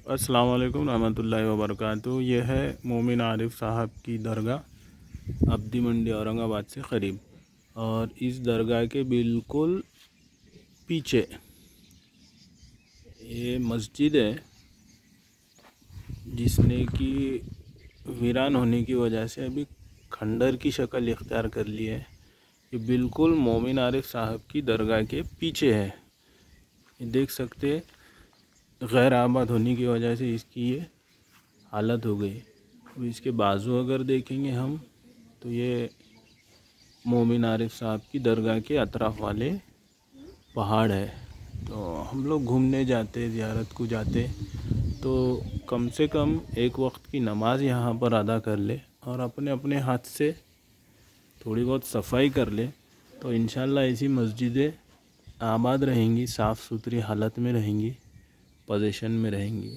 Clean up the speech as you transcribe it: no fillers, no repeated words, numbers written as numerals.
अस्सलाम वालेकुम रहमतुल्लाहि व बरकातुहू। ये है मोमिन आरिफ साहब की दरगाह अब्दी मंडी औरंगाबाद से करीब। और इस दरगाह के बिल्कुल पीछे ये मस्जिद है जिसने कि वीरान होने की वजह से अभी खंडर की शक्ल इख्तियार कर ली है। ये बिल्कुल मोमिन आरिफ साहब की दरगाह के पीछे है। ये देख सकते गैर आबाद होने की वजह से इसकी ये हालत हो गई। अब इसके बाजू अगर देखेंगे हम तो ये मोमिन आरिफ साहब की दरगाह के अतराफ़ वाले पहाड़ है। तो हम लोग घूमने जाते, ज़ियारत को जाते तो कम से कम एक वक्त की नमाज़ यहाँ पर अदा कर ले और अपने अपने हाथ से थोड़ी बहुत सफाई कर ले तो इंशाल्लाह ऐसी मस्जिदें आबाद रहेंगी, साफ़ सुथरी हालत में रहेंगी, पोजीशन में रहेंगी।